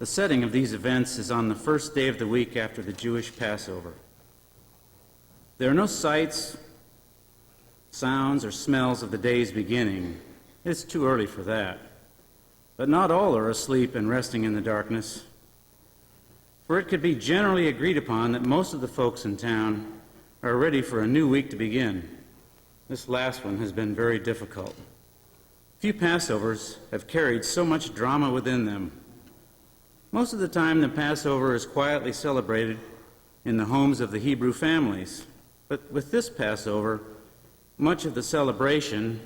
The setting of these events is on the first day of the week after the Jewish Passover. There are no sights, sounds, or smells of the day's beginning. It's too early for that. But not all are asleep and resting in the darkness. For it could be generally agreed upon that most of the folks in town are ready for a new week to begin. This last one has been very difficult. Few Passovers have carried so much drama within them. Most of the time, the Passover is quietly celebrated in the homes of the Hebrew families. But with this Passover, much of the celebration,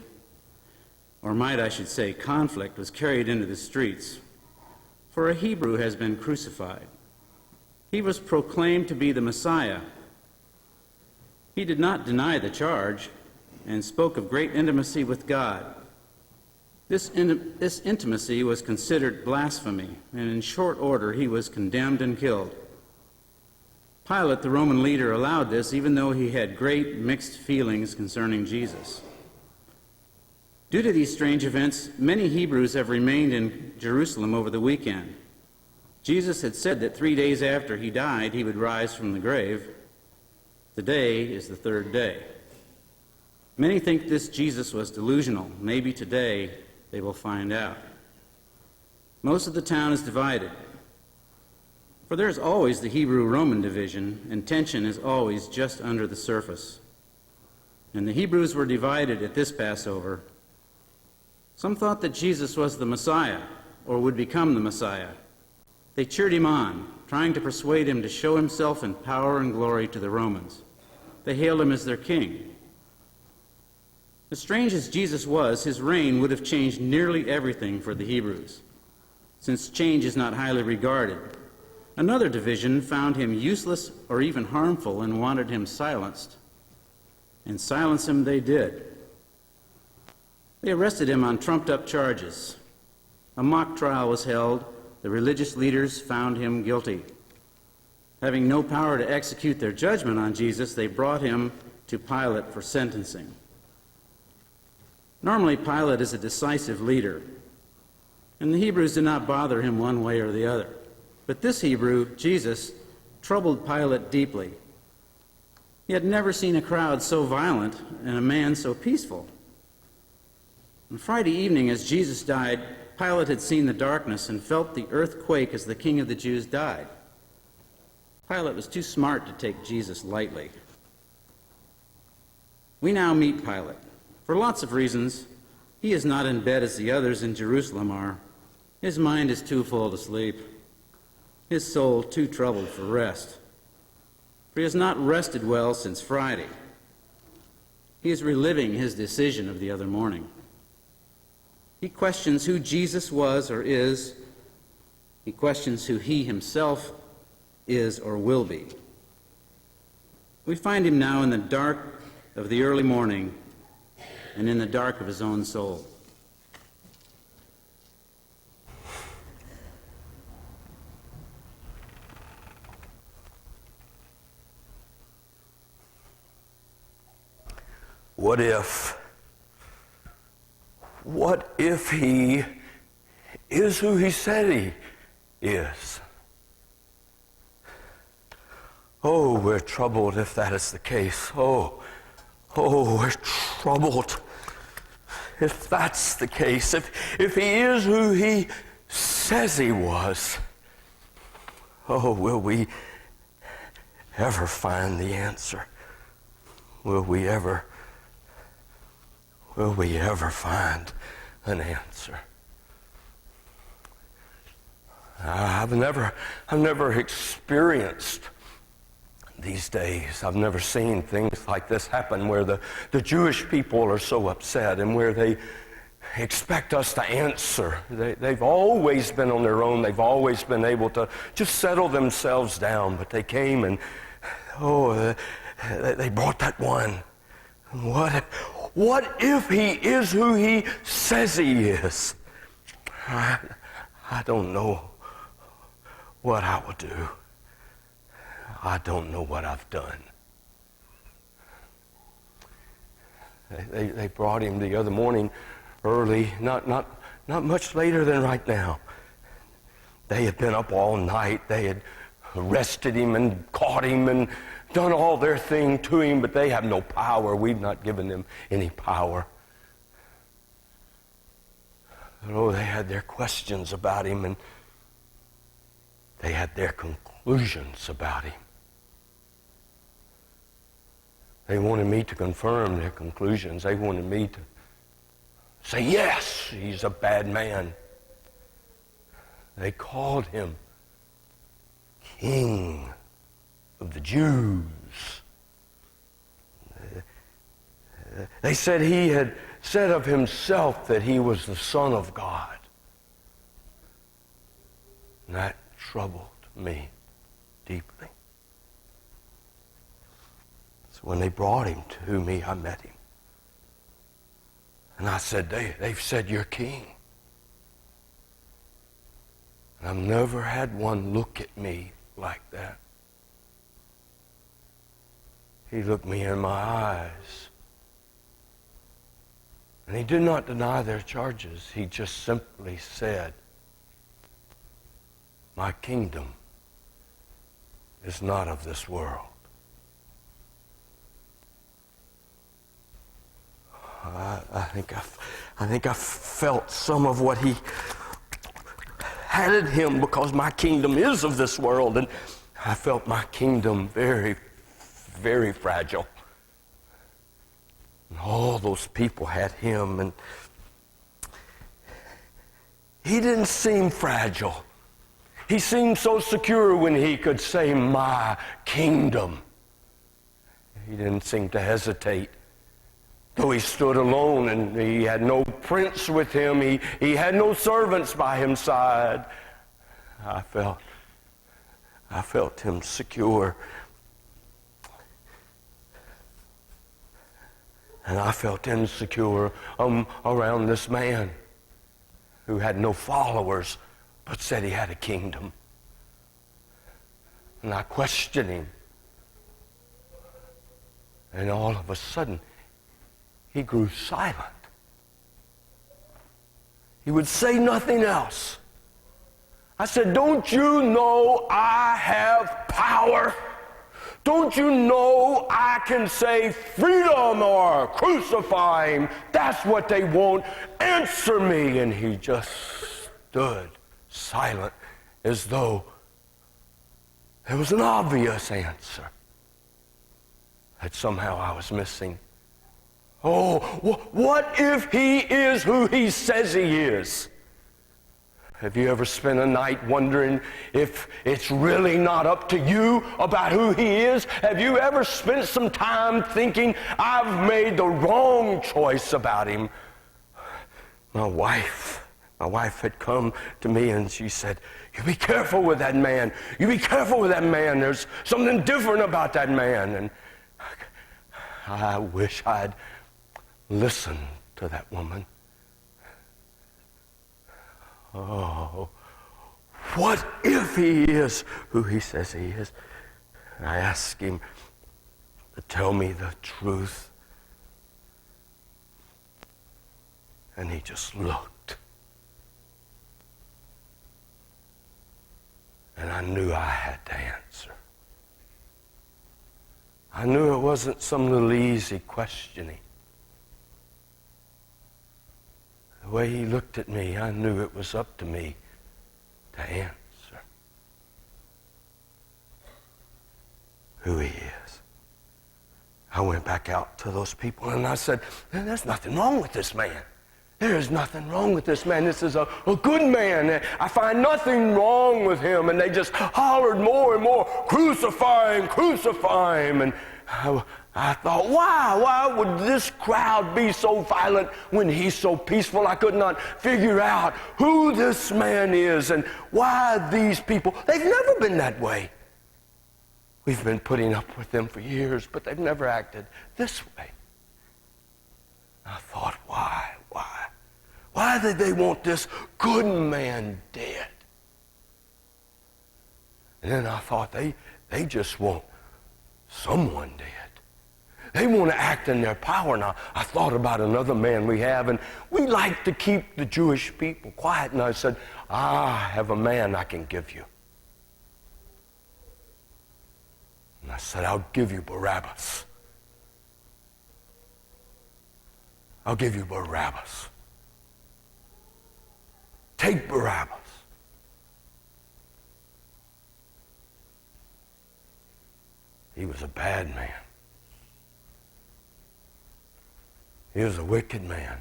or might I should say conflict, was carried into the streets. For a Hebrew has been crucified. He was proclaimed to be the Messiah. He did not deny the charge and spoke of great intimacy with God. This intimacy was considered blasphemy, and in short order he was condemned and killed. Pilate, the Roman leader, allowed this, even though he had great mixed feelings concerning Jesus. Due to these strange events, many Hebrews have remained in Jerusalem over the weekend. Jesus had said that 3 days after he died, he would rise from the grave. Today is the third day. Many think this Jesus was delusional. Maybe today they will find out. Most of the town is divided. For there is always the Hebrew-Roman division, and tension is always just under the surface. And the Hebrews were divided at this Passover. Some thought that Jesus was the Messiah, or would become the Messiah. They cheered him on, trying to persuade him to show himself in power and glory to the Romans. They hailed him as their king. As strange as Jesus was, his reign would have changed nearly everything for the Hebrews, since change is not highly regarded. Another division found him useless or even harmful and wanted him silenced. And silence him they did. They arrested him on trumped-up charges. A mock trial was held. The religious leaders found him guilty. Having no power to execute their judgment on Jesus, they brought him to Pilate for sentencing. Normally, Pilate is a decisive leader, and the Hebrews did not bother him one way or the other. But this Hebrew, Jesus, troubled Pilate deeply. He had never seen a crowd so violent and a man so peaceful. On Friday evening, as Jesus died, Pilate had seen the darkness and felt the earth quake as the King of the Jews died. Pilate was too smart to take Jesus lightly. We now meet Pilate. For lots of reasons, he is not in bed as the others in Jerusalem are. His mind is too full to sleep. His soul too troubled for rest. For he has not rested well since Friday. He is reliving his decision of the other morning. He questions who Jesus was or is. He questions who he himself is or will be. We find him now in the dark of the early morning and in the dark of his own soul. What if he is who he said he is? Oh, we're troubled if that is the case. Oh, we're troubled if that's the case. If he is who he says he was, oh, will we ever find the answer? Will we ever find an answer? I've never experienced these days. I've never seen things like this happen where the Jewish people are so upset and where they expect us to answer. They've always been on their own. They've always been able to just settle themselves down. But they came and, they brought that one. What if he is who he says he is? I don't know what I will do. I don't know what I've done. They brought him the other morning early, not much later than right now. They had been up all night. They had arrested him and caught him and done all their thing to him, but they have no power. We've not given them any power. Oh, they had their questions about him, and they had their conclusions about him. They wanted me to confirm their conclusions. They wanted me to say, yes, he's a bad man. They called him King of the Jews. They said he had said of himself that he was the Son of God. And that troubled me deeply. So when they brought him to me, I met him. And I said, they've said you're king. And I've never had one look at me like that. He looked me in my eyes. And he did not deny their charges. He just simply said, my kingdom is not of this world. I think I felt some of what he had in him, because my kingdom is of this world, and I felt my kingdom very, very fragile. And all those people had him, and he didn't seem fragile. He seemed so secure when he could say, my kingdom. He didn't seem to hesitate. Though he stood alone and he had no prince with him, he had no servants by his side, I felt him secure. And I felt insecure around this man who had no followers but said he had a kingdom. And I questioned him. And all of a sudden, he grew silent. He would say nothing else. I said, don't you know I have power? Don't you know I can say freedom or crucify him? That's what they want. Answer me. And he just stood silent, as though there was an obvious answer that somehow I was missing. Oh, what if he is who he says he is? Have you ever spent a night wondering if it's really not up to you about who he is? Have you ever spent some time thinking, I've made the wrong choice about him? My wife had come to me and she said, you be careful with that man. You be careful with that man. There's something different about that man. And I wish I'd listened to that woman. Oh, what if he is who he says he is? And I asked him to tell me the truth. And he just looked. And I knew I had to answer. I knew it wasn't some little easy questioning. The way he looked at me, I knew it was up to me to answer who he is. I went back out to those people and I said, there's nothing wrong with this man. There is nothing wrong with this man. This is a good man. I find nothing wrong with him. And they just hollered more and more, crucify him, crucify him. And I thought, why would this crowd be so violent when he's so peaceful? I could not figure out who this man is and why these people, they've never been that way. We've been putting up with them for years, but they've never acted this way. I thought, why? Why did they want this good man dead? And then I thought, they just want someone dead. They want to act in their power. Now, I thought about another man we have, and we like to keep the Jewish people quiet. And I said, I have a man I can give you. And I said, I'll give you Barabbas. I'll give you Barabbas. Take Barabbas. He was a bad man. He was a wicked man.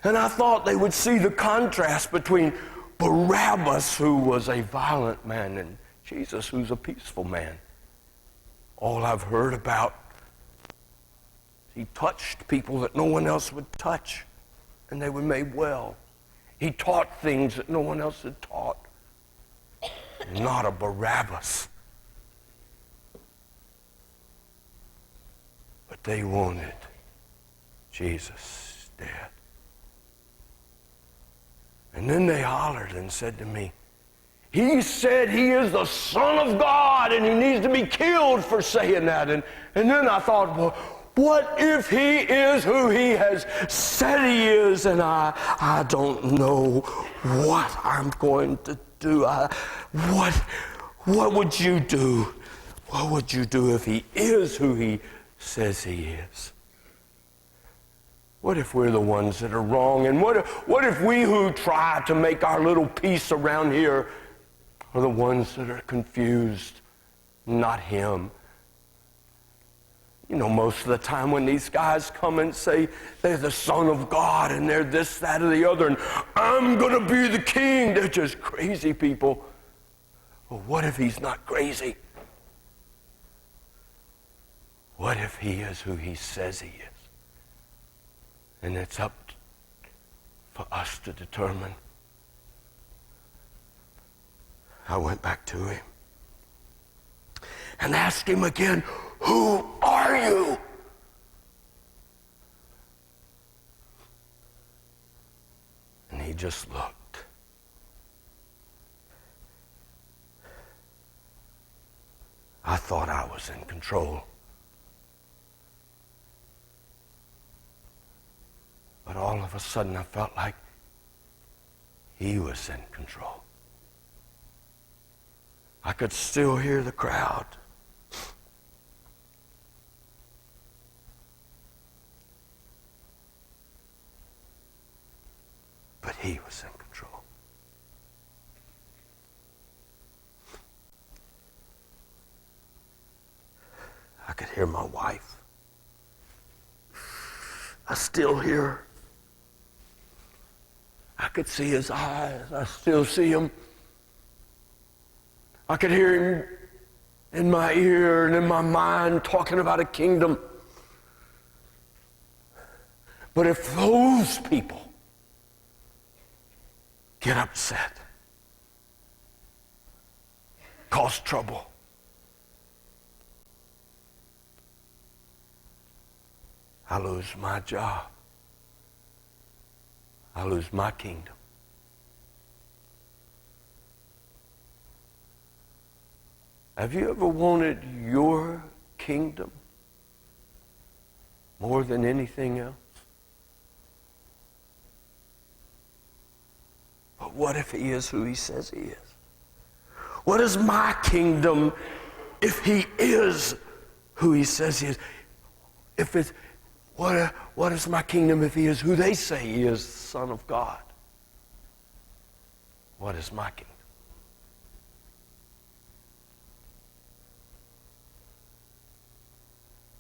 And I thought they would see the contrast between Barabbas, who was a violent man, and Jesus, who's a peaceful man. All I've heard about, he touched people that no one else would touch, and they were made well. He taught things that no one else had taught. Not a Barabbas. But they wanted Jesus dead. And then they hollered and said to me, he said he is the Son of God and he needs to be killed for saying that. And then I thought, well, what if he is who he has said he is, and I don't know what I'm going to do. What would you do? What would you do if he is who he says he is? What if we're the ones that are wrong? And what if we who try to make our little peace around here are the ones that are confused, not him? You know, most of the time when these guys come and say they're the Son of God and they're this, that, or the other, and I'm going to be the king, they're just crazy people. Well, what if he's not crazy? What if he is who he says he is? And it's up for us to determine. I went back to him and asked him again, who are you? And he just looked. I thought I was in control. But all of a sudden I felt like he was in control. I could still hear the crowd. But he was in control. I could hear my wife. I still hear her. I could see his eyes. I still see him. I could hear him in my ear and in my mind talking about a kingdom. But if those people get upset, cause trouble, I lose my job. I lose my kingdom. Have you ever wanted your kingdom more than anything else? But what if he is who he says he is? What is my kingdom if he is who he says he is? If it's what is my kingdom if he is who they say he is, the Son of God? What is my kingdom?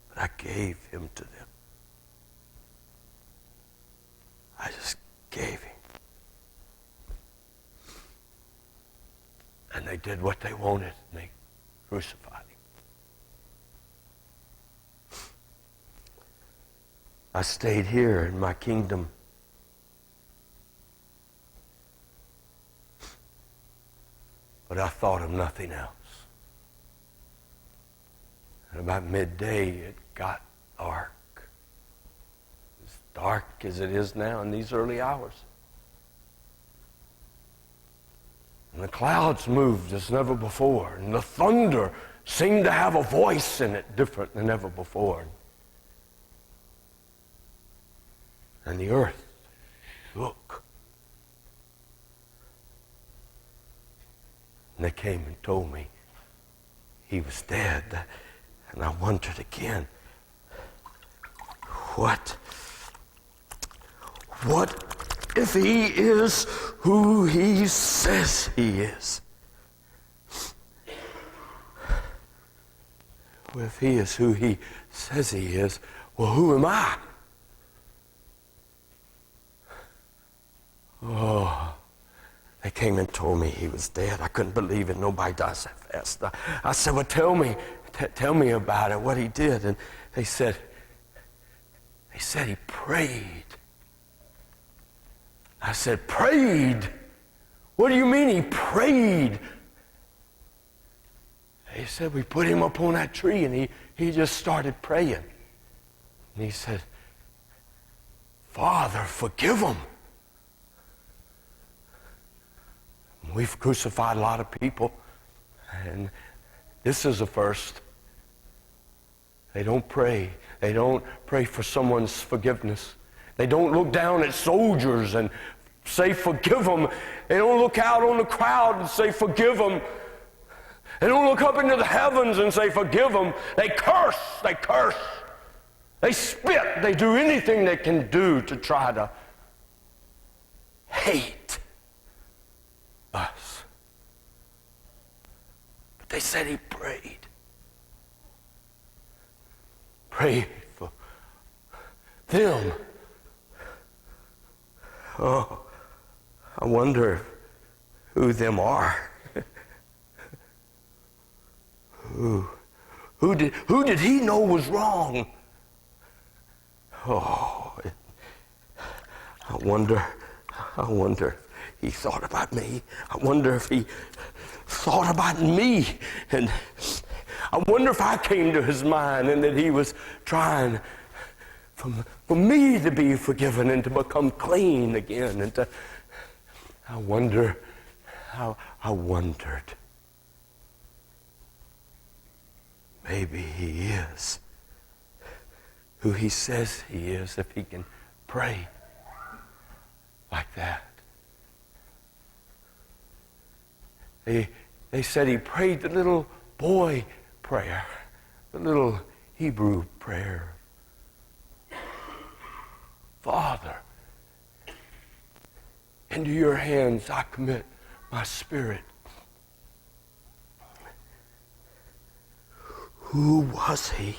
But I gave him to them. I just gave him. And they did what they wanted, and they crucified him. I stayed here in my kingdom. But I thought of nothing else. And about midday, it got dark. As dark as it is now in these early hours. And the clouds moved as never before. And the thunder seemed to have a voice in it different than ever before. And the earth shook. And they came and told me he was dead. And I wondered again, what if he is who he says he is? If he is who he says he is, well, who am I? Oh, they came and told me he was dead. I couldn't believe it. Nobody does that fast. I said, well, tell me about it, what he did. And they said he prayed. I said, prayed? What do you mean he prayed? He said, we put him up on that tree and he just started praying. And he said, Father, forgive him. We've crucified a lot of people, and this is the first. They don't pray. They don't pray for someone's forgiveness. They don't look down at soldiers and say, forgive them. They don't look out on the crowd and say, forgive them. They don't look up into the heavens and say, forgive them. They curse. They curse. They spit. They do anything they can do to try to hate us. But they said he prayed. Pray for them. Oh, I wonder who them are. Who did he know was wrong? Oh, I wonder he thought about me. I wonder if he thought about me. And I wonder if I came to his mind and that he was trying for me to be forgiven and to become clean again. And I wondered maybe he is who he says he is if he can pray like that. They said he prayed the little boy prayer, the little Hebrew prayer. Father, into your hands I commit my spirit. Who was he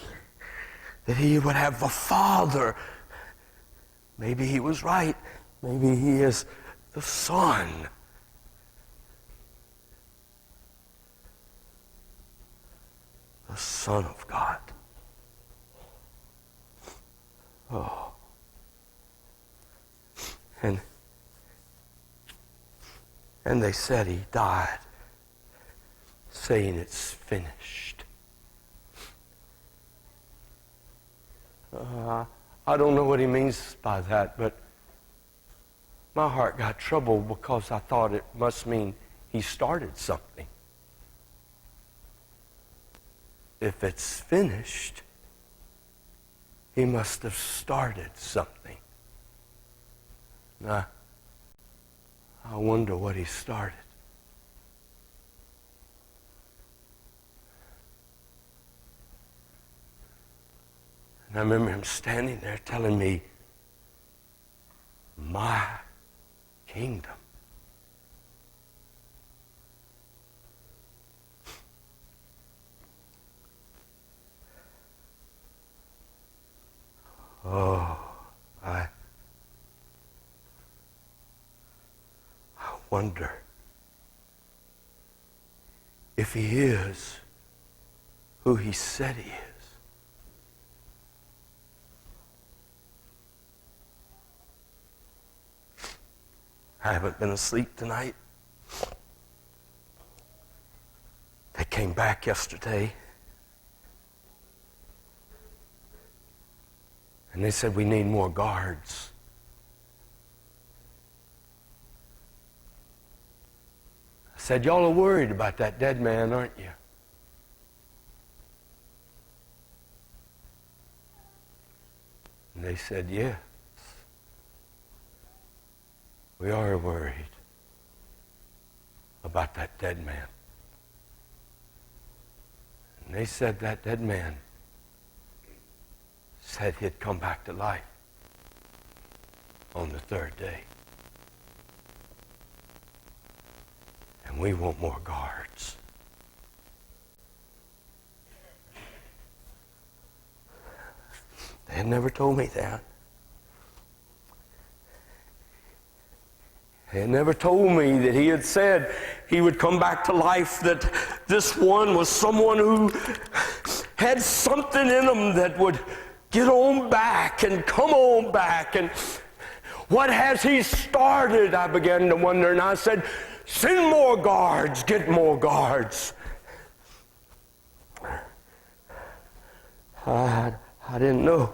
that he would have a father? Maybe he was right. Maybe he is the Son. The Son of God. Oh. And they said he died, saying it's finished. I don't know what he means by that, but my heart got troubled because I thought it must mean he started something. If it's finished, he must have started something. Now, I wonder what he started. And I remember him standing there telling me, my kingdom. Oh, I wonder if he is who he said he is. I haven't been asleep tonight. They came back yesterday. And they said, we need more guards. I said, y'all are worried about that dead man, aren't you? And they said, yes, we are worried about that dead man. And they said that dead man said he'd come back to life on the third day. And we want more guards. They had never told me that. They had never told me that he had said he would come back to life, that this one was someone who had something in him that would get on back and come on back. And what has he started? I began to wonder, and I said, send more guards, get more guards. I didn't know.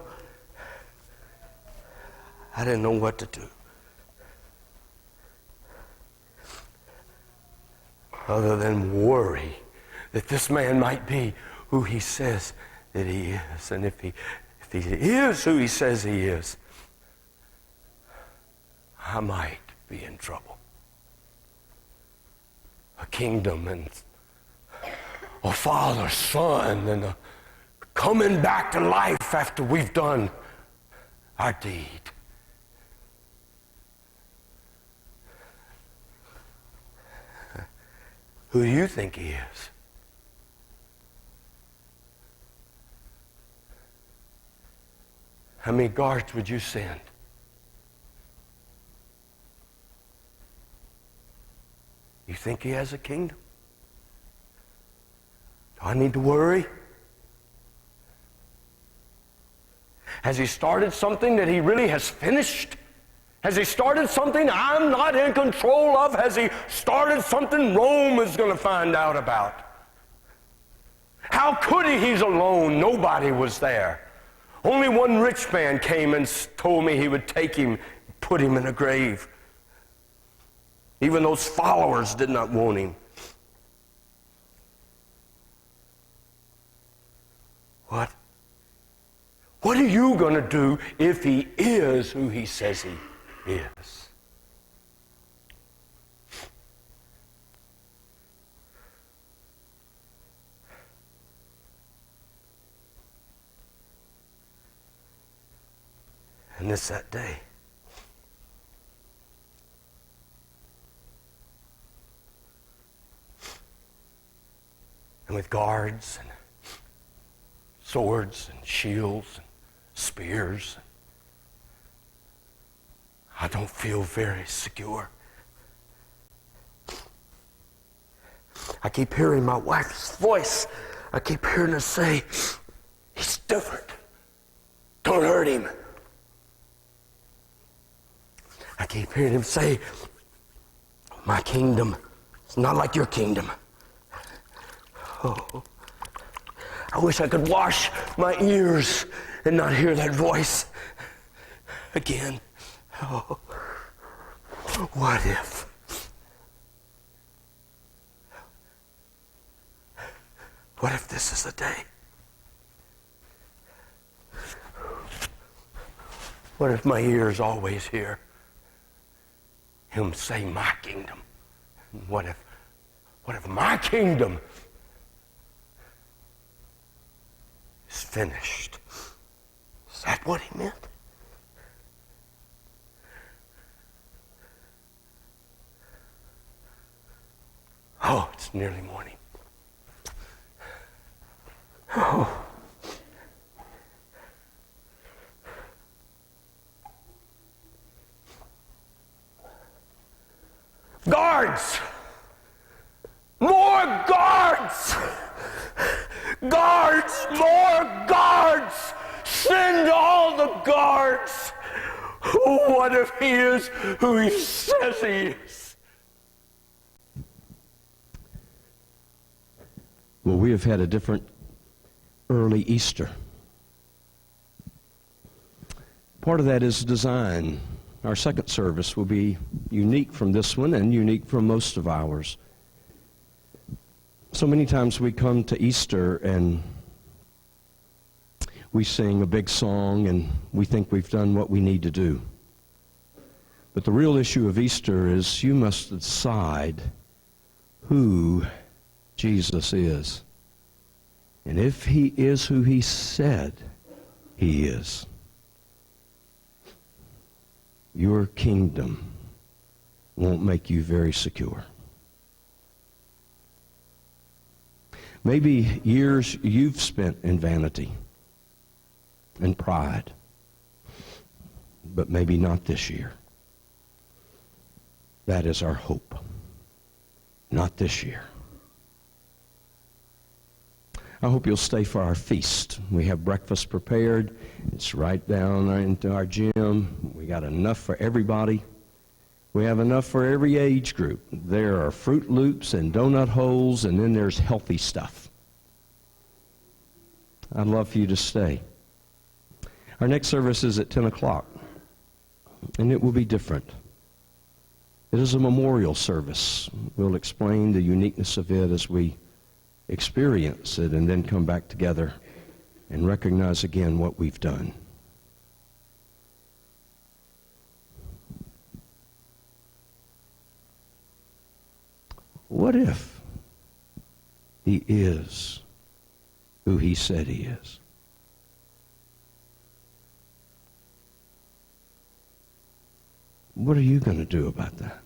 I didn't know what to do. Other than worry that this man might be who he says that he is. And if he is who he says he is, I might be in trouble. A kingdom and a father, son, and a coming back to life after we've done our deed. Who do you think he is? How many guards would you send? You think he has a kingdom? Do I need to worry? Has he started something that he really has finished? Has he started something I'm not in control of? Has he started something Rome is going to find out about? How could he? He's alone. Nobody was there. Only one rich man came and told me he would take him, put him in a grave. Even those followers did not want him. What? What are you going to do if he is who he says he is? And it's that day. And with guards and swords and shields and spears, I don't feel very secure. I keep hearing my wife's voice. I keep hearing her say, he's different. Don't hurt him. I keep hearing him say, my kingdom is not like your kingdom. Oh, I wish I could wash my ears and not hear that voice again. Oh, what if? What if this is the day? What if my ears always hear him say my kingdom? What if my kingdom is finished? Is that what he meant? Oh, it's nearly morning. Oh. Guards! More guards! Guards! More guards! Send all the guards! What if he is who he says he is? Well, we have had a different early Easter. Part of that is design. Our second service will be unique from this one and unique from most of ours. So many times we come to Easter and we sing a big song and we think we've done what we need to do. But the real issue of Easter is you must decide who Jesus is. And if he is who he said he is, your kingdom won't make you very secure. Maybe years you've spent in vanity and pride, but maybe not this year. That is our hope. Not this year. I hope you'll stay for our feast. We have breakfast prepared. It's right down into our gym. We got enough for everybody. We have enough for every age group. There are Fruit Loops and donut holes, and then there's healthy stuff. I'd love for you to stay. Our next service is at 10 o'clock, and it will be different. It is a memorial service. We'll explain the uniqueness of it as we experience it and then come back together and recognize again what we've done. What if he is who he said he is? What are you going to do about that?